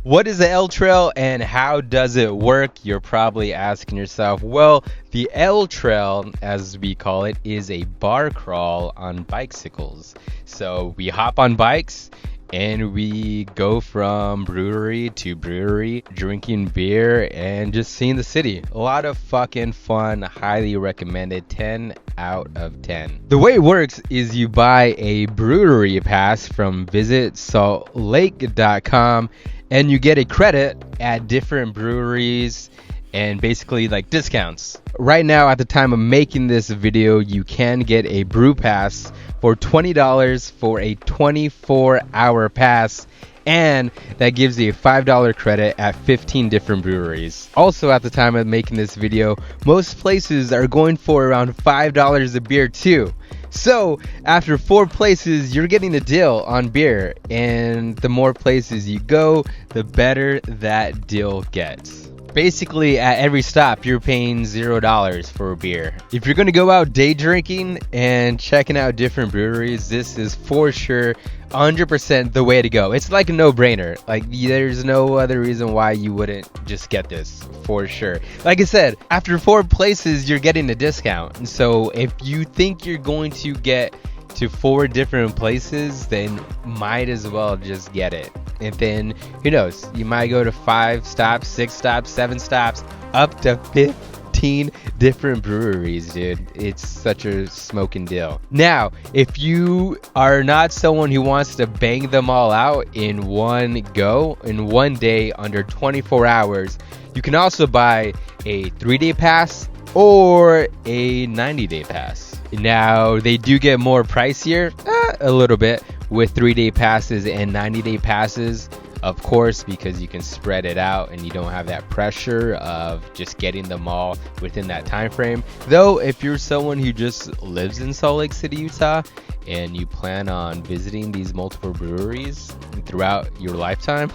What is the L Trail and how does it work? You're probably asking yourself. Well, the L Trail, as we call it, is a bar crawl on bicycles. So we hop on bikes and we go from brewery to brewery, drinking beer and just seeing the city. A lot of fucking fun, highly recommended, 10 out of 10. The way it works is you buy a brewery pass from visitsaltlake.com and you get a credit at different breweries and basically like discounts. Right now, at the time of making this video, you can get a brew pass for $20 for a 24-hour pass, and that gives you a $5 credit at 15 different breweries. Also, at the time of making this video, most places are going for around $5 a beer too. So after 4 places, you're getting a deal on beer, and the more places you go, the better that deal gets. Basically, at every stop, you're paying $0 for a beer. If you're going to go out day drinking and checking out different breweries, this is for sure 100% the way to go. It's like a no-brainer. Like, there's no other reason why you wouldn't just get this, for sure. Like I said, after 4 places, you're getting a discount. And so if you think you're going to get to 4 different places, then might as well just get it. And then, who knows, you might go to 5 stops, 6 stops, 7 stops, up to 15 different breweries, dude. It's such a smoking deal. Now, if you are not someone who wants to bang them all out in one go, in one day, under 24 hours, you can also buy a 3-day pass or a 90-day pass. Now, they do get more pricier, a little bit, with 3-day passes and 90-day passes, of course, because you can spread it out and you don't have that pressure of just getting them all within that time frame. Though, if you're someone who just lives in Salt Lake City, Utah, and you plan on visiting these multiple breweries throughout your lifetime,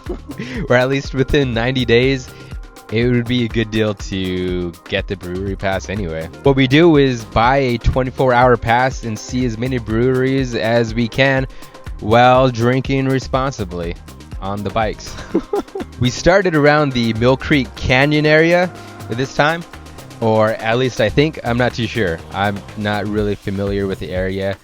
or at least within 90 days, it would be a good deal to get the brewery pass anyway. What we do is buy a 24-hour pass and see as many breweries as we can while drinking responsibly on the bikes. We started around the Mill Creek Canyon area at this time, or at least I think. I'm not too sure. I'm not really familiar with the area.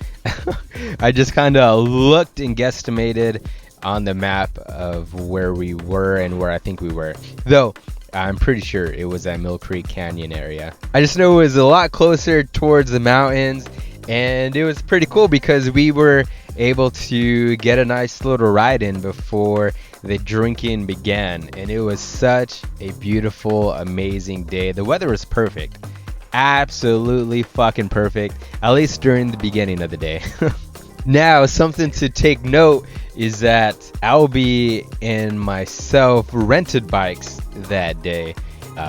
I just kind of looked and guesstimated on the map of where we were and where I think we were. Though, I'm pretty sure it was at Mill Creek Canyon area. I just know it was a lot closer towards the mountains, and it was pretty cool because we were able to get a nice little ride in before the drinking began, and it was such a beautiful, amazing day. The weather was perfect. Absolutely fucking perfect, at least during the beginning of the day. Now, something to take note is that Albie and myself rented bikes that day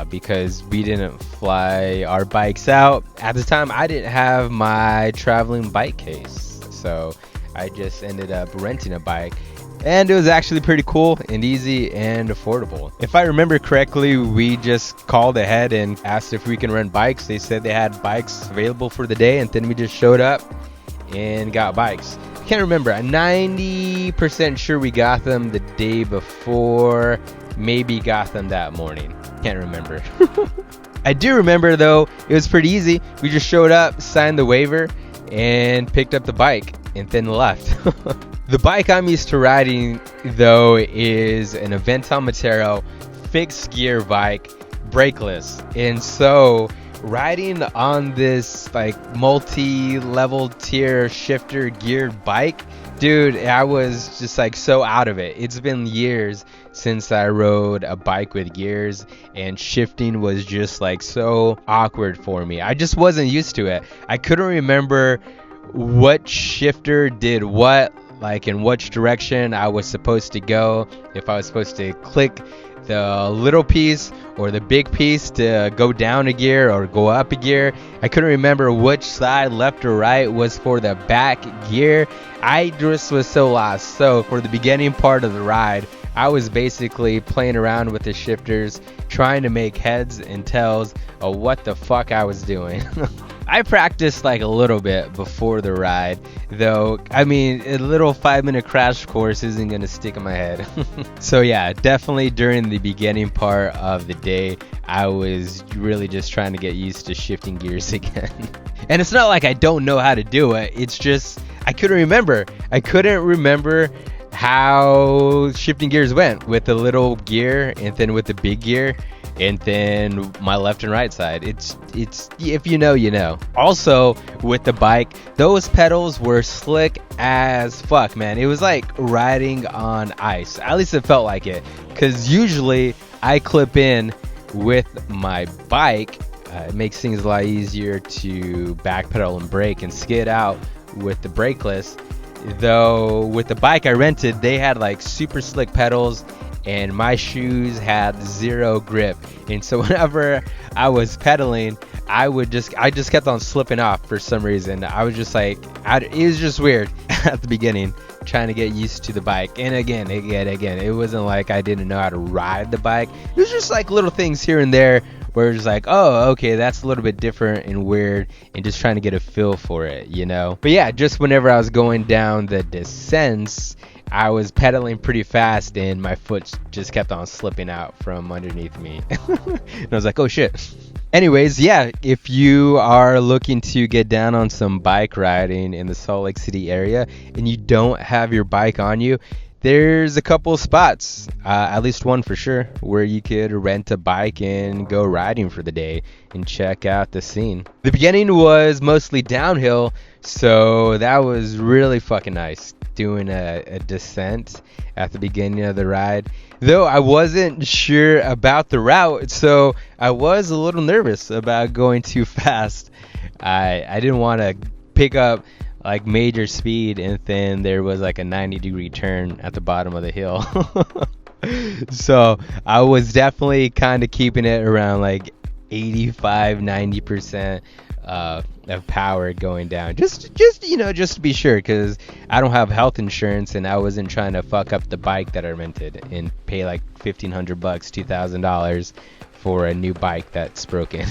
because we didn't fly our bikes out. At the time, I didn't have my traveling bike case, so I just ended up renting a bike. And it was actually pretty cool and easy and affordable. If I remember correctly, we just called ahead and asked if we can rent bikes. They said they had bikes available for the day, and then we just showed up and got bikes. I can't remember. I'm 90% sure we got them the day before, maybe got them that morning. Can't remember. I do remember, though, it was pretty easy. We just showed up, signed the waiver, and picked up the bike, and then left. The bike I'm used to riding, though, is an Avental Matero fixed gear bike, brakeless. And so riding on this like multi-level tier shifter geared bike, dude, I was just like so out of it. It's been years since I rode a bike with gears, and shifting was just like so awkward for me. I just wasn't used to it. I couldn't remember what shifter did what, like in which direction I was supposed to go, if I was supposed to click the little piece or the big piece to go down a gear or go up a gear. I couldn't remember which side, left or right, was for the back gear. I just was so lost. So for the beginning part of the ride, I was basically playing around with the shifters, trying to make heads and tails of what the fuck I was doing. I practiced like a little bit before the ride, though. I mean, a little 5-minute crash course isn't gonna stick in my head. So yeah, definitely during the beginning part of the day, I was really just trying to get used to shifting gears again. And it's not like I don't know how to do it. It's just I couldn't remember. I couldn't remember how shifting gears went with the little gear and then with the big gear and then my left and right side. It's if you know, you know. Also with the bike, those pedals were slick as fuck, man. It was like riding on ice. At least it felt like it, because usually I clip in with my bike. It makes things a lot easier to backpedal and brake and skid out with the brakeless. Though with the bike I rented, they had like super slick pedals and my shoes had zero grip, and so whenever I was pedaling, I just kept on slipping off for some reason. I was just like, it was just weird at the beginning trying to get used to the bike. And again, it wasn't like I didn't know how to ride the bike. It was just like little things here and there where it's like, oh, okay, that's a little bit different and weird, and just trying to get a feel for it, you know. But yeah, just whenever I was going down the descents, I was pedaling pretty fast and my foot just kept on slipping out from underneath me. And I was like, oh shit. Anyways, yeah, if you are looking to get down on some bike riding in the Salt Lake City area and you don't have your bike on you, there's a couple spots, at least one for sure, where you could rent a bike and go riding for the day and check out the scene. The beginning was mostly downhill, so that was really fucking nice, doing a descent at the beginning of the ride. Though I wasn't sure about the route, so I was a little nervous about going too fast. I didn't want to pick up like major speed and then there was like a 90-degree turn at the bottom of the hill. So I was definitely kind of keeping it around like 85-90% of power going down, just to be sure, because I don't have health insurance and I wasn't trying to fuck up the bike that I rented and pay like $1,500, $2,000 for a new bike that's broken.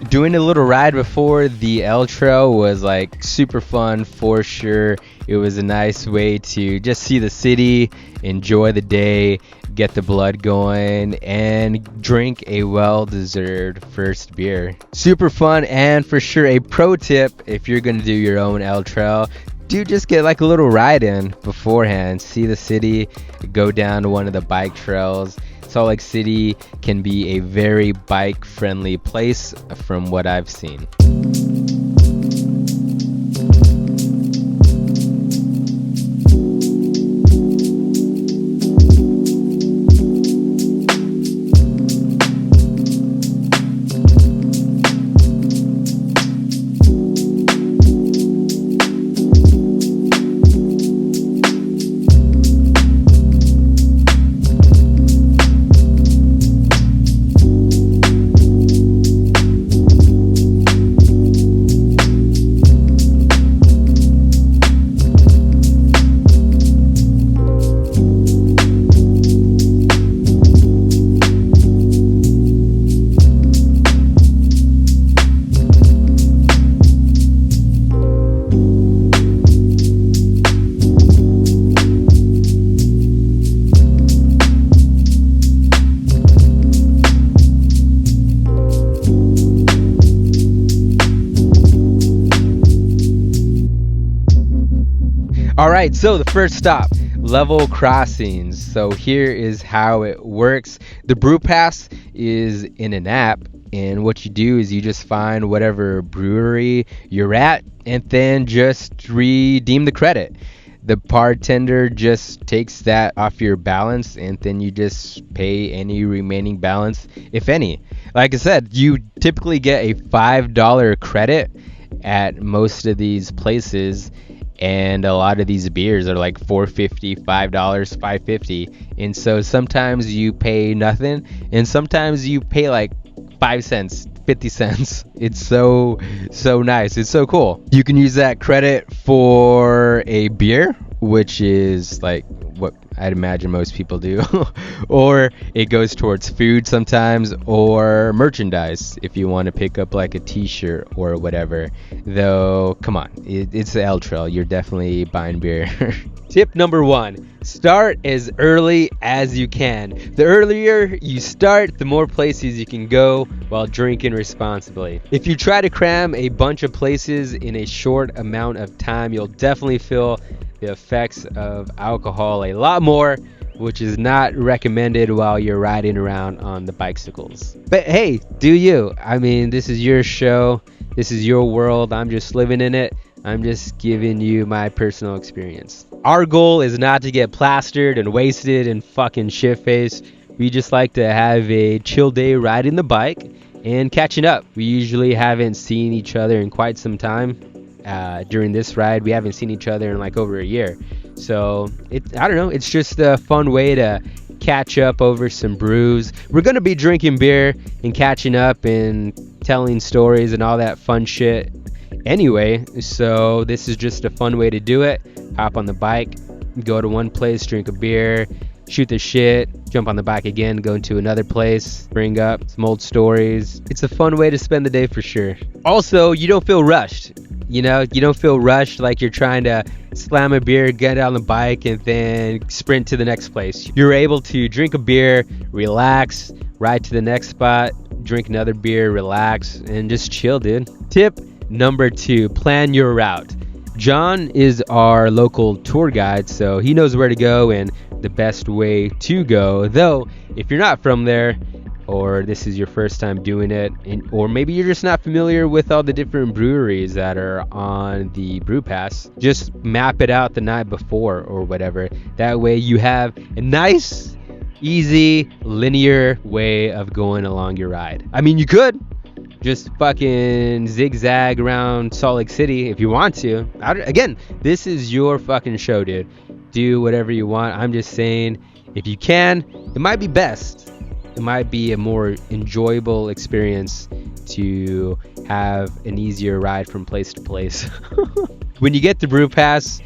Doing a little ride before the L Trail was like super fun for sure. It was a nice way to just see the city, enjoy the day, get the blood going, and drink a well-deserved first beer. Super fun, and for sure a pro tip if you're gonna do your own L Trail, do just get like a little ride in beforehand, see the city, go down to one of the bike trails. Salt Lake City can be a very bike-friendly place from what I've seen. Alright, so the first stop, level crossings. So here is how it works. The Brew Pass is in an app, and what you do is you just find whatever brewery you're at and then just redeem the credit. The bartender just takes that off your balance and then you just pay any remaining balance, if any. Like I said, you typically get a $5 credit at most of these places. And a lot of these beers are like $4.50, $5, $5.50. And so sometimes you pay nothing, and sometimes you pay like 5 cents, 50 cents. It's so nice. It's so cool. You can use that credit for a beer, which is like what I'd imagine most people do. Or it goes towards food sometimes, or merchandise if you want to pick up like a t-shirt or whatever. Though, come on, it's the L Trail. You're definitely buying beer. Tip number 1, start as early as you can. The earlier you start, the more places you can go while drinking responsibly. If you try to cram a bunch of places in a short amount of time, you'll definitely feel the effects of alcohol a lot more, which is not recommended while you're riding around on the bicycles. But hey, do you? I mean, this is your show. This is your world. I'm just living in it. I'm just giving you my personal experience. Our goal is not to get plastered and wasted and fucking shit-faced. We just like to have a chill day riding the bike and catching up. We usually haven't seen each other in quite some time. During this ride, we haven't seen each other in like over a year. So, I don't know, it's just a fun way to catch up over some brews. We're going to be drinking beer and catching up and telling stories and all that fun shit anyway, so this is just a fun way to do it. Hop on the bike, go to one place, drink a beer, shoot the shit, jump on the bike again, go into another place, bring up some old stories. It's a fun way to spend the day for sure. Also, you don't feel rushed. You know, you don't feel rushed like you're trying to slam a beer, get on the bike, and then sprint to the next place. You're able to drink a beer, relax, ride to the next spot, drink another beer, relax, and just chill, dude. Tip number 2, plan your route. John is our local tour guide, so he knows where to go and the best way to go. Though, if you're not from there, or this is your first time doing it, or maybe you're just not familiar with all the different breweries that are on the Brew Pass, just map it out the night before or whatever. That way you have a nice, easy, linear way of going along your ride. I mean, you could just fucking zigzag around Salt Lake City if you want to. Again, this is your fucking show, dude. Do whatever you want. I'm just saying, if you can, it might be best. It might be a more enjoyable experience to have an easier ride from place to place. When you get the Brew Pass,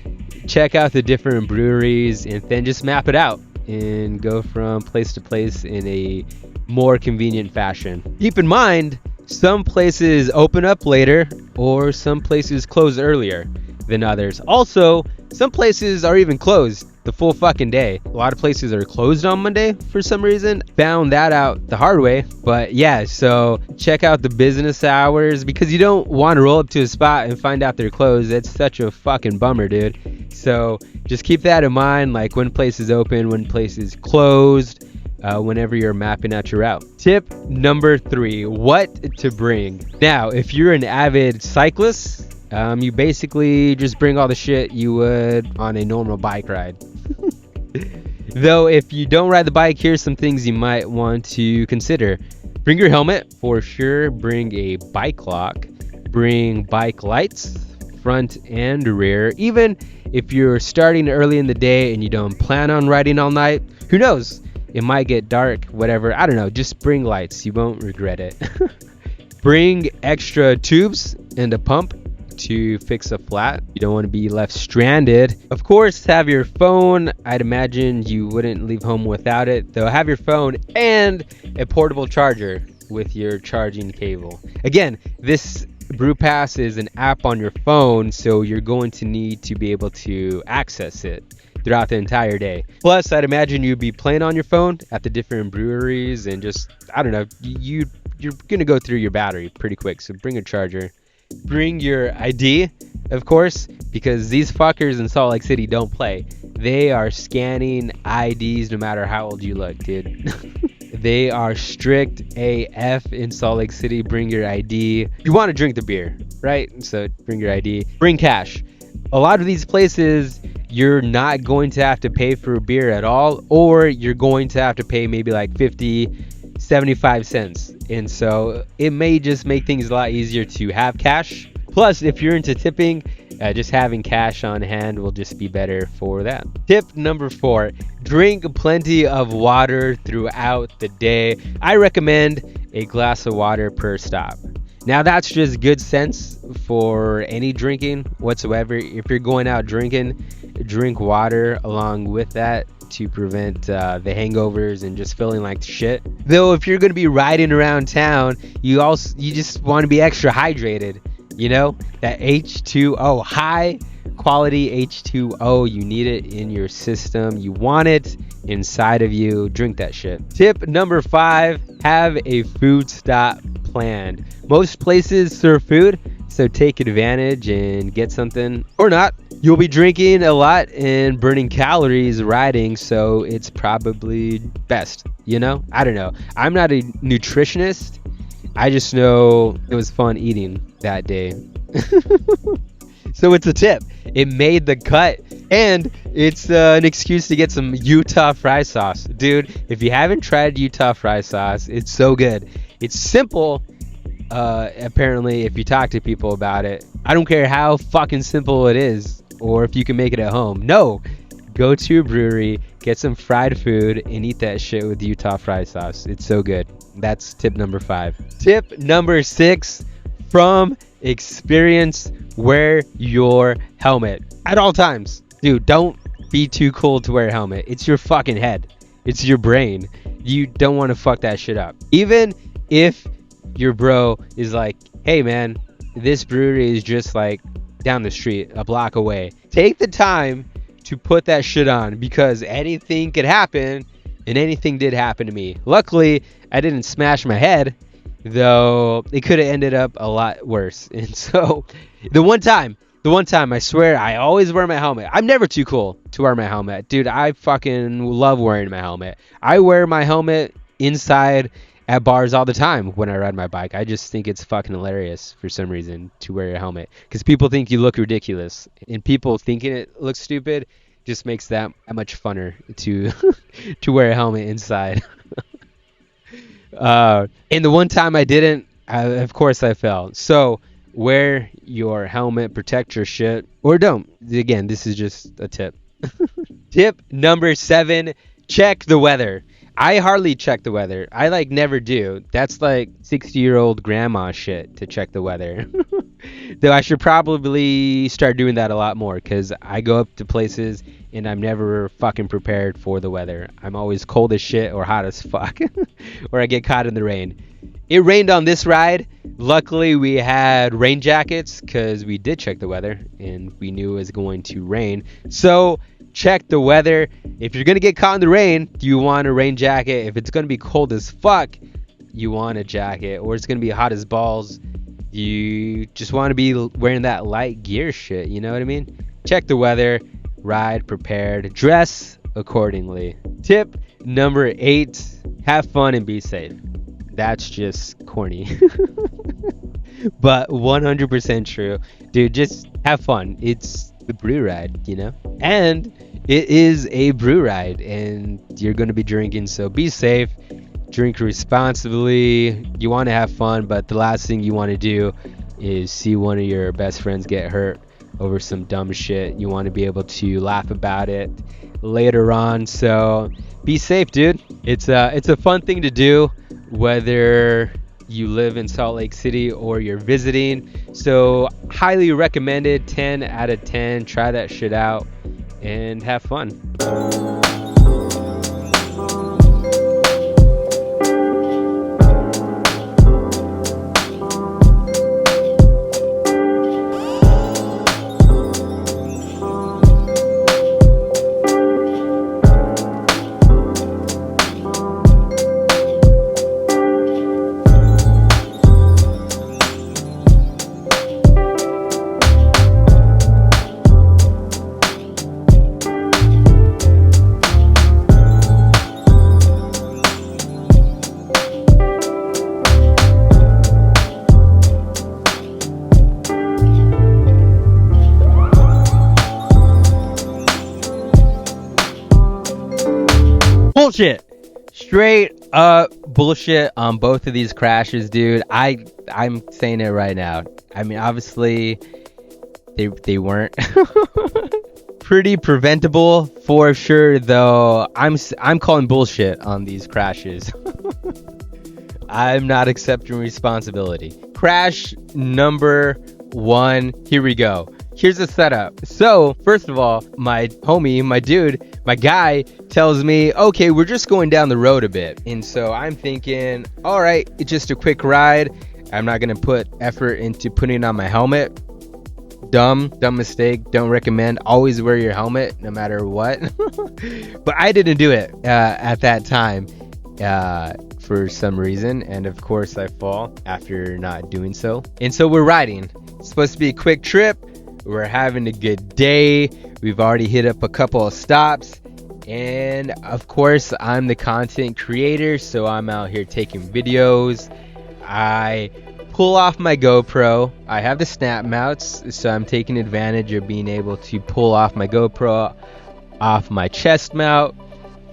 check out the different breweries and then just map it out and go from place to place in a more convenient fashion. Keep in mind, some places open up later or some places close earlier than others. Also, some places are even closed the full fucking day. A lot of places are closed on Monday for some reason. Found that out the hard way. But yeah, so check out the business hours, because you don't want to roll up to a spot and find out they're closed. That's such a fucking bummer, dude. So just keep that in mind, like when places open, when places closed, whenever you're mapping out your route. Tip number 3, what to bring. Now, if you're an avid cyclist, you basically just bring all the shit you would on a normal bike ride. Though, if you don't ride the bike, here's some things you might want to consider. Bring your helmet, for sure. Bring a bike lock. Bring bike lights, front and rear. Even if you're starting early in the day and you don't plan on riding all night, who knows? It might get dark, whatever. I don't know. Just bring lights. You won't regret it. Bring extra tubes and a pump to fix a flat. You don't want to be left stranded. Of course, have your phone. I'd imagine you wouldn't leave home without it. Though, have your phone and a portable charger with your charging cable. Again, this Brew Pass is an app on your phone, so you're going to need to be able to access it throughout the entire day. Plus, I'd imagine you'd be playing on your phone at the different breweries and just, I don't know, you're going to go through your battery pretty quick, so bring a charger. Bring your ID, of course, because these fuckers in Salt Lake City don't play. They are scanning IDs no matter how old you look, dude. They are strict AF in Salt Lake City. Bring your ID. You want to drink the beer, right? So bring your ID. Bring cash. A lot of these places, you're not going to have to pay for a beer at all, or you're going to have to pay maybe like 50, 75 cents. And so it may just make things a lot easier to have cash. Plus, if you're into tipping, just having cash on hand will just be better for that. Tip number 4, drink plenty of water throughout the day. I recommend a glass of water per stop. Now, that's just good sense for any drinking whatsoever. If you're going out drinking, drink water along with that to prevent the hangovers and just feeling like shit. Though if you're gonna be riding around town, you just want to be extra hydrated. You know, that H2O, high quality H2O, you need it in your system. You want it inside of you. Drink that shit. Tip number 5, have a food stop planned. Most places serve food, so take advantage and get something, or not. You'll be drinking a lot and burning calories riding, so it's probably best, you know? I don't know. I'm not a nutritionist. I just know it was fun eating that day. So it's a tip. It made the cut, and it's an excuse to get some Utah fry sauce. Dude, if you haven't tried Utah fry sauce, it's so good. It's simple. Apparently, if you talk to people about it, I don't care how fucking simple it is, or if you can make it at home. No, go to a brewery, get some fried food, and eat that shit with Utah fry sauce. It's so good. That's tip number 5. Tip number 6, from experience, wear your helmet at all times. Dude, don't be too cool to wear a helmet. It's your fucking head. It's your brain. You don't want to fuck that shit up. Even if your bro is like, hey man, this brewery is just like down the street, a block away. Take the time to put that shit on, because anything could happen, and anything did happen to me. Luckily, I didn't smash my head, though it could have ended up a lot worse. And so the one time, I swear, I always wear my helmet. I'm never too cool to wear my helmet. Dude, I fucking love wearing my helmet. I wear my helmet inside at bars all the time when I ride my bike. I just think it's fucking hilarious for some reason to wear a helmet, because people think you look ridiculous, and people thinking it looks stupid just makes that much funner to to wear a helmet inside. And the one time I didn't, of course I fell. So wear your helmet, protect your shit, or don't. Again, this is just a tip. Tip number 7, check the weather. I hardly check the weather. I never do. That's like 60-year-old grandma shit to check the weather. Though I should probably start doing that a lot more, because I go up to places and I'm never fucking prepared for the weather. I'm always cold as shit or hot as fuck, or I get caught in the rain. It rained on this ride. Luckily, we had rain jackets because we did check the weather and we knew it was going to rain. So check the weather. If you're going to get caught in the rain, you want a rain jacket. If it's going to be cold as fuck, you want a jacket. Or it's going to be hot as balls, you just want to be wearing that light gear shit. You know what I mean? Check the weather. Ride prepared. Dress accordingly. Tip number 8, have fun and be safe. That's just corny. But 100% true. Dude, just have fun. It's the brew ride, you know? And it is a brew ride, and you're going to be drinking, so be safe. Drink responsibly. You want to have fun, but the last thing you want to do is see one of your best friends get hurt over some dumb shit. You want to be able to laugh about it later on. So be safe, dude. It's a fun thing to do, whether you live in Salt Lake City or you're visiting. So highly recommended. 10 out of 10. Try that shit out and have fun. Bullshit. Straight up bullshit on both of these crashes, dude. I'm saying it right now. I mean, obviously they weren't pretty preventable for sure, though. I'm calling bullshit on these crashes. I'm not accepting responsibility. Crash number 1. Here we go. Here's the setup. So, first of all, my homie, my dude, my guy tells me, okay, we're just going down the road a bit. And so I'm thinking, all right, it's just a quick ride. I'm not going to put effort into putting on my helmet. Dumb mistake. Don't recommend. Always wear your helmet no matter what. But I didn't do it at that time for some reason. And of course I fall after not doing so. And so we're riding. It's supposed to be a quick trip. We're having a good day. We've already hit up a couple of stops. And of course I'm the content creator, so I'm out here taking videos. I pull off my GoPro. I have the snap mounts, so I'm taking advantage of being able to pull off my GoPro off my chest mount,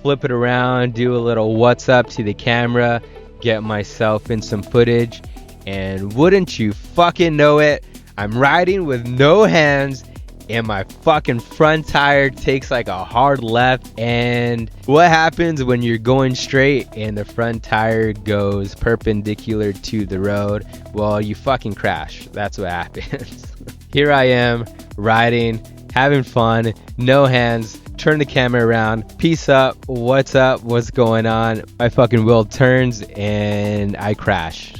flip it around, do a little what's up to the camera, get myself in some footage, and wouldn't you fucking know it, I'm riding with no hands and my fucking front tire takes like a hard left. And what happens when you're going straight and the front tire goes perpendicular to the road? Well, you fucking crash. That's what happens. Here I am riding, having fun, no hands, turn the camera around, peace up, what's up, what's going on? My fucking wheel turns and I crash.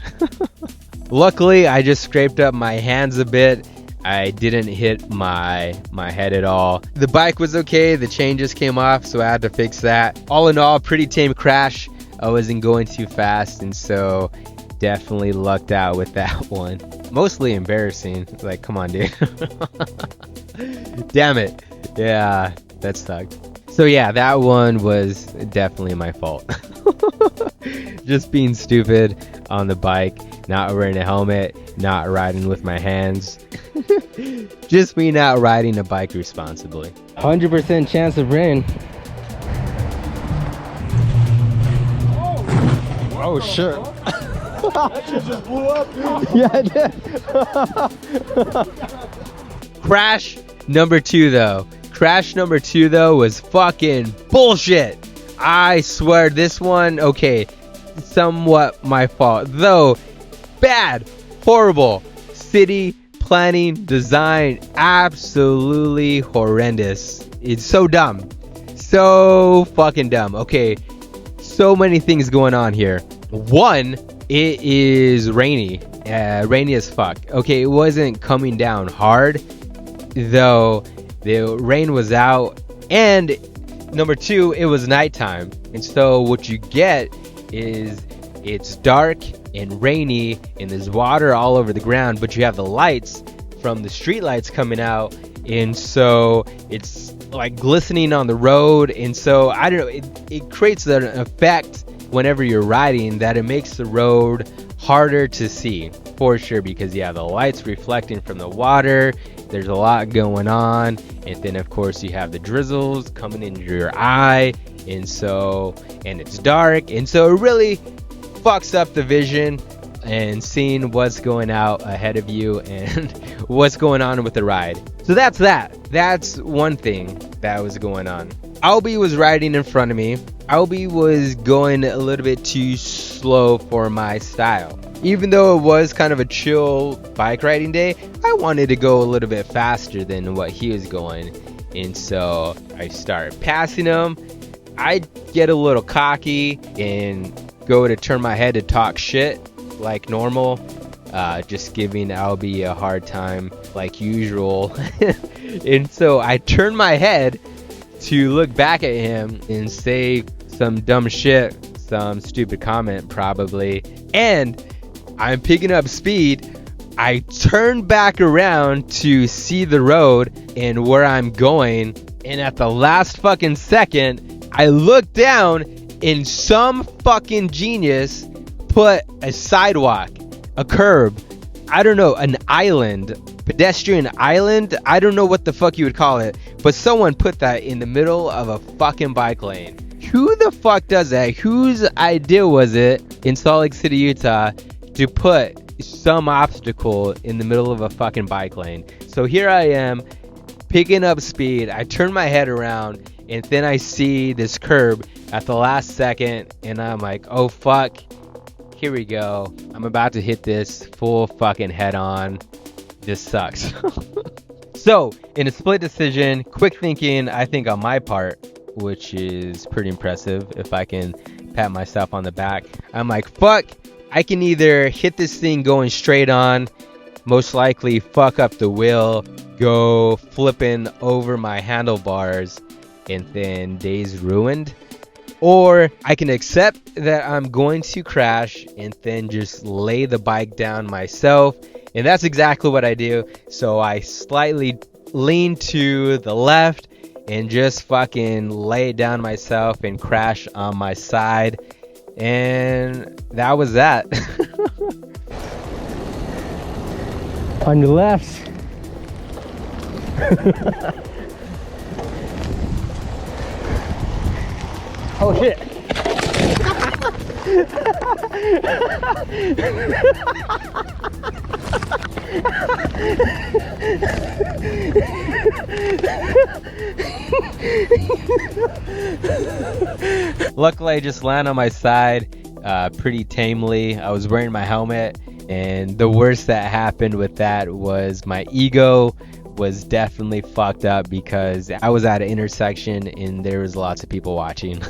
Luckily, I just scraped up my hands a bit. I didn't hit my head at all. The bike was okay, the chain just came off, so I had to fix that. All in all, pretty tame crash. I wasn't going too fast, and so definitely lucked out with that one. Mostly embarrassing. Like, come on, dude. Damn it. Yeah, that sucked. So yeah, that one was definitely my fault. Just being stupid on the bike, not wearing a helmet, not riding with my hands. Just me not riding a bike responsibly. 100% chance of rain. Oh shit. It just blew up, dude. Yeah, it did. Crash number 2 though. Crash number 2 though was fucking bullshit. I swear this one, okay, somewhat my fault. Though, bad, horrible, city planning, design, absolutely horrendous. It's so dumb. So fucking dumb. Okay, so many things going on here. One, it is rainy. Rainy as fuck. Okay, it wasn't coming down hard, though the rain was out. And number 2, it was nighttime. And so what you get is it's dark and rainy and there's water all over the ground, but you have the lights from the street lights coming out, and so it's like glistening on the road. And so I don't know, it creates an effect whenever you're riding that it makes the road harder to see for sure, because you have the lights reflecting from the water, there's a lot going on, and then of course you have the drizzles coming into your eye, and it's dark, and so it really fucks up the vision and seeing what's going out ahead of you and what's going on with the ride. So that's one thing that was going on. Albie was riding in front of me. Albie was going a little bit too slow for my style. Even though it was kind of a chill bike riding day, I wanted to go a little bit faster than what he was going, and so I started passing him. I get a little cocky and go to turn my head to talk shit like normal, just giving Albie a hard time like usual. And so I turn my head to look back at him and say some dumb shit, some stupid comment probably, and I'm picking up speed. I turn back around to see the road and where I'm going, and at the last fucking second I look down and some fucking genius put a sidewalk, a curb, I don't know, an island, pedestrian island, I don't know what the fuck you would call it, but someone put that in the middle of a fucking bike lane. Who the fuck does that? Whose idea was it in Salt Lake City, Utah, to put some obstacle in the middle of a fucking bike lane? So here I am, picking up speed, I turn my head around, and then I see this curb at the last second, and I'm like, oh fuck, here we go. I'm about to hit this full fucking head on. This sucks. So, in a split decision, quick thinking, I think on my part, which is pretty impressive if I can pat myself on the back, I'm like, fuck, I can either hit this thing going straight on, most likely fuck up the wheel, go flipping over my handlebars, and then day's ruined. Or I can accept that I'm going to crash and then just lay the bike down myself. And that's exactly what I do. So I slightly lean to the left and just fucking lay it down myself and crash on my side. And that was that. On your left. Oh shit. Luckily I just landed on my side pretty tamely. I was wearing my helmet, and the worst that happened with that was my ego was definitely fucked up because I was at an intersection and there was lots of people watching.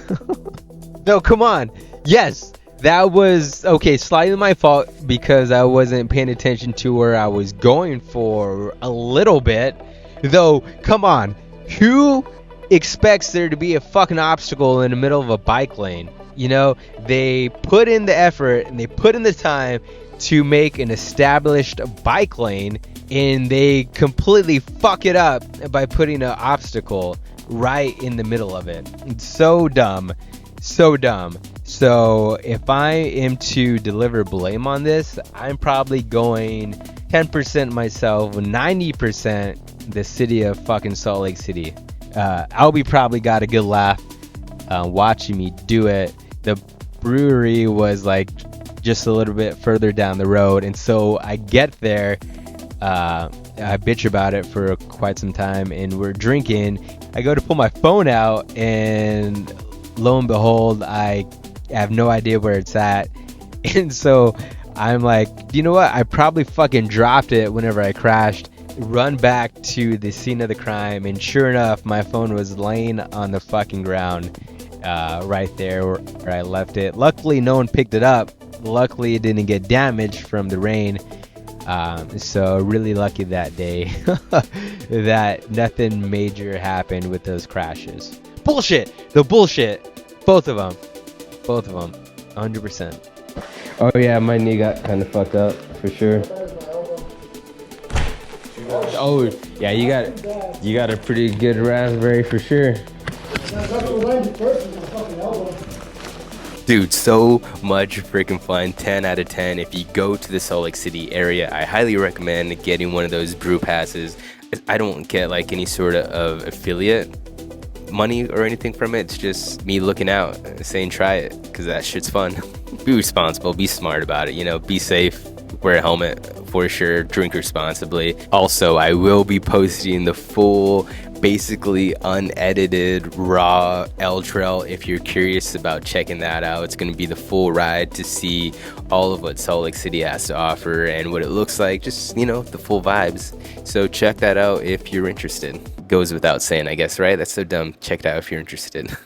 No, come on. Yes, that was okay, slightly my fault because I wasn't paying attention to where I was going for a little bit. Though, come on. Who expects there to be a fucking obstacle in the middle of a bike lane? You know, they put in the effort and they put in the time to make an established bike lane, and they completely fuck it up by putting an obstacle right in the middle of it. It's so dumb. So dumb. So if I am to deliver blame on this, I'm probably going 10% myself, 90% the city of fucking Salt Lake City. Albie probably got a good laugh watching me do it. The brewery was like just a little bit further down the road, and so I get there, I bitch about it for quite some time, and we're drinking. I go to pull my phone out, and lo and behold, I have no idea where it's at. And so I'm like, you know what, I probably fucking dropped it whenever I crashed. Run back to the scene of the crime, and sure enough, my phone was laying on the fucking ground right there where I left it. Luckily no one picked it up. Luckily it didn't get damaged from the rain, so really lucky that day that nothing major happened with those crashes. Bullshit, the bullshit, both of them 100%. Oh yeah, my knee got kind of fucked up for sure. Oh yeah, you got a pretty good raspberry for sure. Dude, so much freaking fun. 10 out of 10. If you go to the Salt Lake City area, I highly recommend getting one of those brew passes. I don't get like any sort of affiliate money or anything from it. It's just me looking out saying try it, because that shit's fun. Be responsible, be smart about it, you know, be safe, wear a helmet for sure, drink responsibly. Also, I will be posting the full, basically unedited raw L Trail if you're curious about checking that out. It's going to be the full ride to see all of what Salt Lake City has to offer and what it looks like, just, you know, the full vibes. So check that out if you're interested. Goes without saying, I guess, right? That's so dumb. Check it out if you're interested.